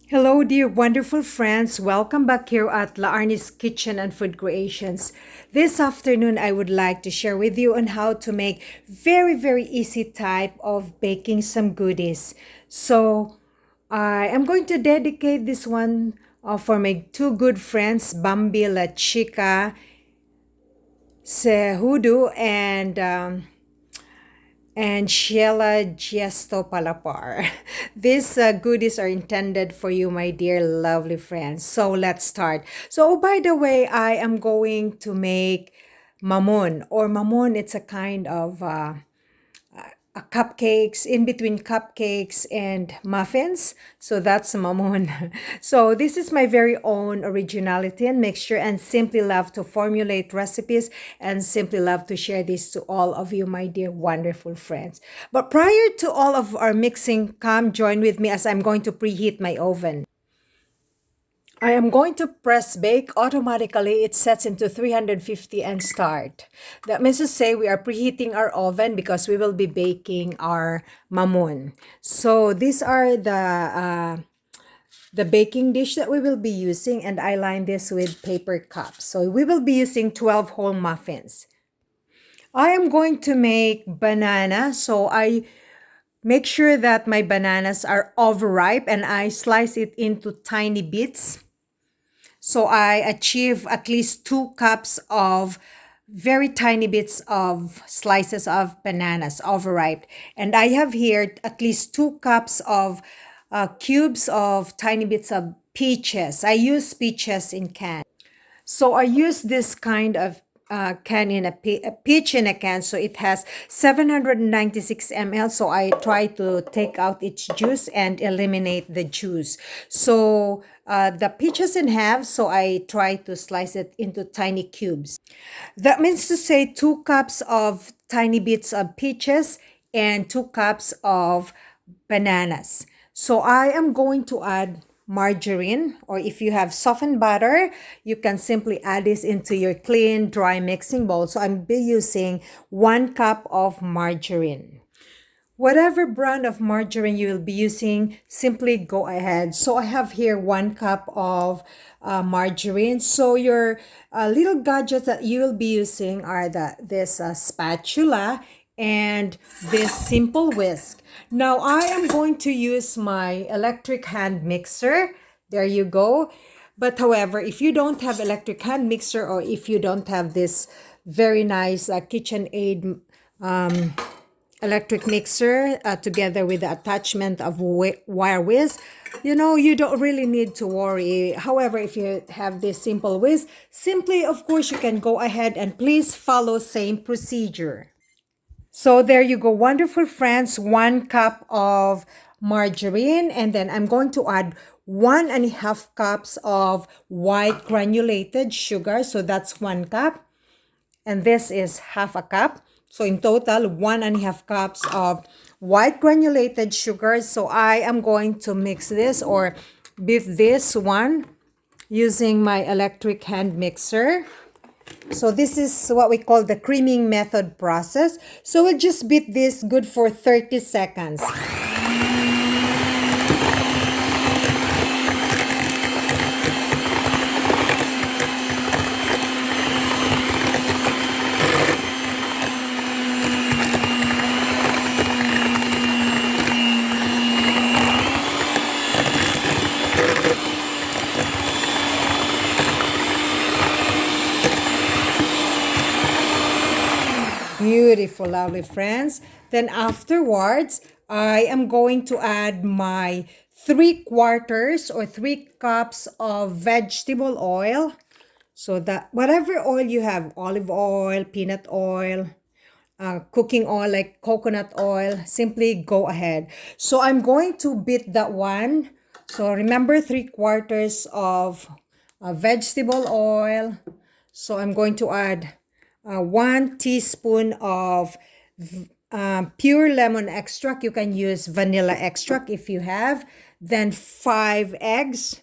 Hello, dear wonderful friends. Welcome back here at La Arnie's Kitchen and Food Creations. This afternoon, I would like to share with you on how to make very easy type of baking some goodies. So, I am going to dedicate this one for my two good friends, Bambi La Chica Sehudu and Sheila Gesto Palapar. These goodies are intended for you, my dear lovely friends. So let's start. So, oh, by the way, I am going to make Mamon, or Mamon, it's a kind of cupcakes, in between cupcakes and muffins. So that's Mamon. So this is my very own originality and mixture, and simply love to formulate recipes and simply love to share this to all of you, my dear wonderful friends. But prior to all of our mixing, come join with me as I'm going to preheat my oven. I am going to press bake. Automatically, it sets into 350 and start. That means to say we are preheating our oven because we will be baking our mamoon. So these are the baking dish that we will be using, and I line this with paper cups. So we will be using 12 whole muffins. I am going to make banana, so I make sure that my bananas are overripe and I slice it into tiny bits. So I achieve at least 2 cups of very tiny bits of slices of bananas overripe. And I have here at least 2 cups of cubes of tiny bits of peaches. I use peaches in can. So I use this kind of can in a peach in a can. So it has 796 ml. So I try to take out its juice and eliminate the juice. So the peach is in half. So I try to slice it into tiny cubes. That means to say 2 cups of tiny bits of peaches and 2 cups of bananas. So I am going to add margarine, or if you have softened butter, you can simply add this into your clean, dry mixing bowl. So I'm be using 1 cup of margarine. Whatever brand of margarine you will be using, simply go ahead. So I have here 1 cup of margarine. So your little gadgets that you will be using are this spatula and this simple whisk. Now I am going to use my electric hand mixer. There you go. But however, if you don't have electric hand mixer, or if you don't have this very nice KitchenAid electric mixer together with the attachment of wire whisk, you don't really need to worry. However, if you have this simple whisk, simply, of course, you can go ahead and please follow same procedure. So there you go, wonderful friends, 1 cup of margarine, and then I'm going to add 1.5 cups of white granulated sugar. So that's 1 cup, and this is half a cup. So in total, 1.5 cups of white granulated sugar. So I am going to mix this or beat this one using my electric hand mixer. So this is what we call the creaming method process. So we'll just beat this good for 30 seconds. Beautiful, lovely friends. Then afterwards, I am going to add my 3/4 or 3 cups of vegetable oil. So that whatever oil you have, olive oil, peanut oil, cooking oil like coconut oil, simply go ahead. So I'm going to beat that one. So remember, 3/4 of vegetable oil. So I'm going to add 1 teaspoon of pure lemon extract. You can use vanilla extract if you have. Then 5 eggs.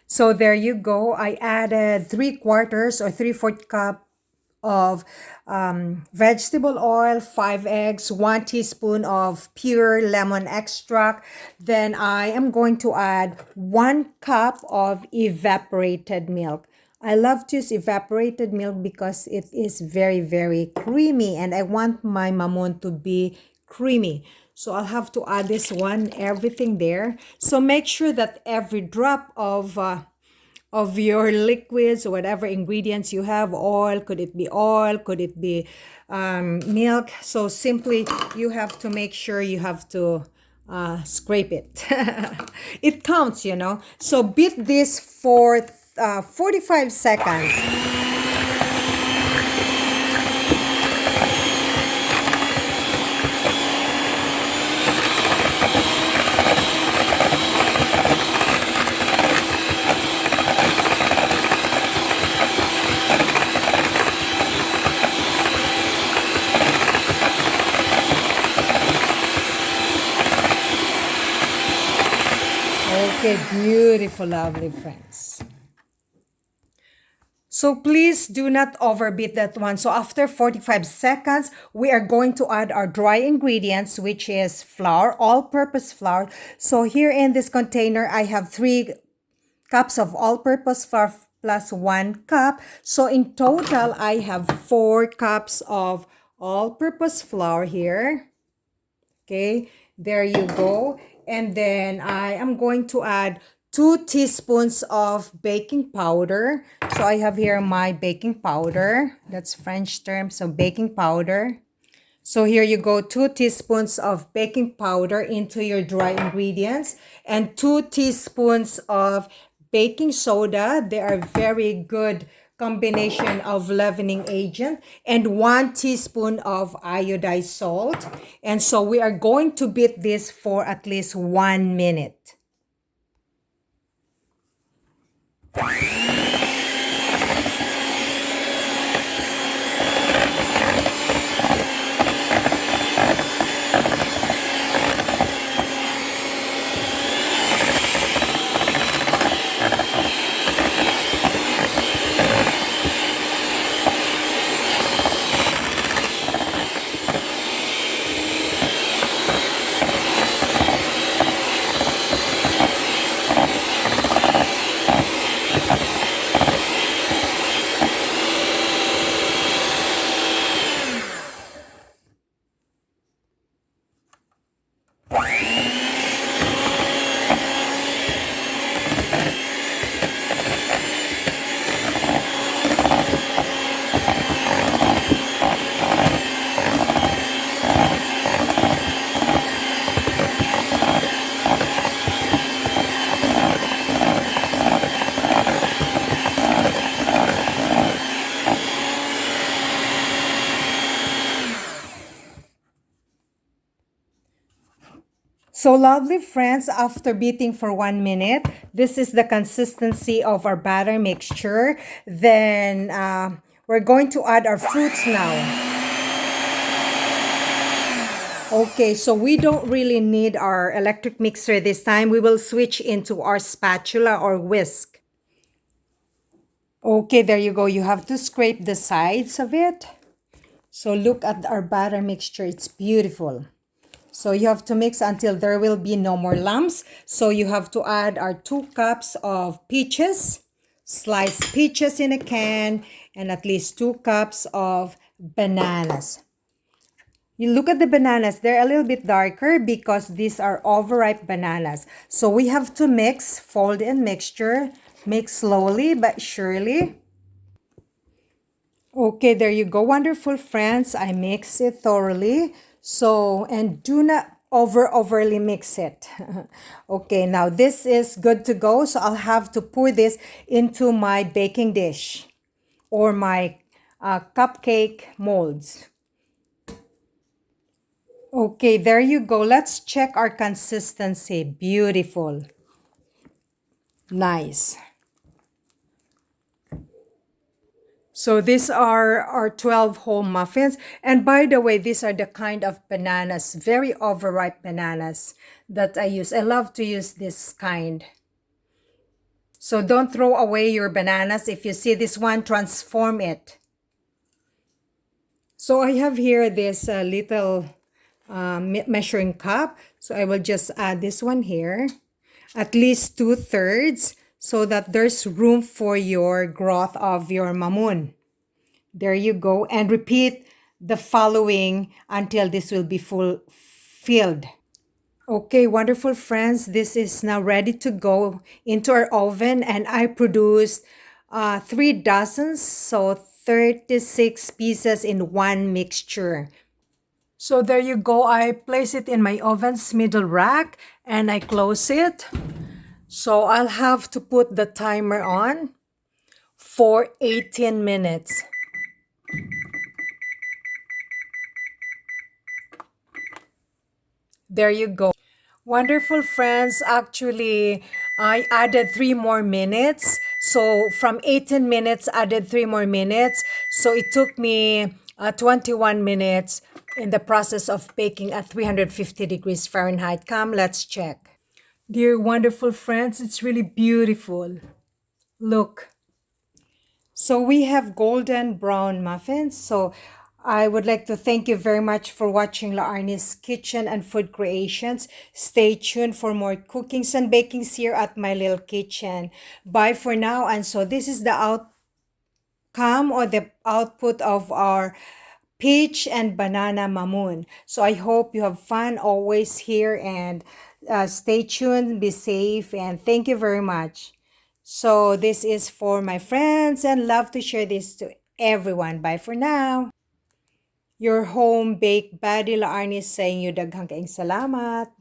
So there you go. I added 3/4 or 3/4 cup of vegetable oil, 5 eggs, 1 teaspoon of pure lemon extract. Then I am going to add 1 cup of evaporated milk. I love to use evaporated milk because it is very, very creamy and I want my mamon to be creamy. So I'll have to add this one, everything there. So make sure that every drop of your liquids or whatever ingredients you have, oil, could it be milk. So simply you have to make sure you have to scrape it. It counts, you know. So beat this for 45 seconds. Okay, beautiful, lovely friends. So please do not overbeat that one. So after 45 seconds, we are going to add our dry ingredients, which is flour, all-purpose flour. So here in this container, I have 3 cups of all-purpose flour plus 1 cup. So in total, I have 4 cups of all-purpose flour here. Okay, there you go. And then I am going to add 2 teaspoons of baking powder. So I have here my baking powder. That's French term, so baking powder. So here you go, 2 teaspoons of baking powder into your dry ingredients and 2 teaspoons of baking soda. They are very good combination of leavening agent, and 1 teaspoon of iodized salt. And so we are going to beat this for at least 1 minute. So lovely friends, after beating for 1 minute, this is the consistency of our batter mixture. Then we're going to add our fruits now. Okay, so we don't really need our electric mixer this time. We will switch into our spatula or whisk. Okay, there you go. You have to scrape the sides of it. So look at our batter mixture. It's beautiful. So you have to mix until there will be no more lumps. So you have to add our 2 cups of peaches, sliced peaches in a can, and at least 2 cups of bananas. You look at the bananas, they're a little bit darker because these are overripe bananas. So we have to mix, fold in mixture, mix slowly but surely. Okay, there you go, wonderful friends. I mix it thoroughly. So, and do not overly mix it. Okay, now this is good to go. So I'll have to pour this into my baking dish or my cupcake molds. Okay, there you go. Let's check our consistency. Beautiful. Nice. So these are our 12 whole muffins. And by the way, these are the kind of bananas, very overripe bananas that I use. I love to use this kind. So don't throw away your bananas. If you see this one, transform it. So I have here this little measuring cup. So I will just add this one here, at least 2/3, so that there's room for your growth of your mamoon. There you go. And repeat the following until this will be full filled. Okay, wonderful friends. This is now ready to go into our oven, and I produced 3 dozens, so 36 pieces in one mixture. So there you go. I place it in my oven's middle rack and I close it. So I'll have to put the timer on for 18 minutes. There you go. Wonderful friends. Actually, I added 3 more minutes. So from 18 minutes, added 3 more minutes. So it took me 21 minutes in the process of baking at 350 degrees Fahrenheit. Come, let's check. Dear wonderful friends, it's really beautiful. Look. So we have golden brown muffins. So I would like to thank you very much for watching La Arnie's Kitchen and Food Creations. Stay tuned for more cookings and bakings here at my little kitchen. Bye for now. And so this is the outcome or the output of our peach and banana mamoon. So I hope you have fun always here, and stay tuned, be safe, and thank you very much. So this is for my friends and love to share this to everyone. Bye for now. Your home baked buddy La Arnie saying you daghang kaing salamat.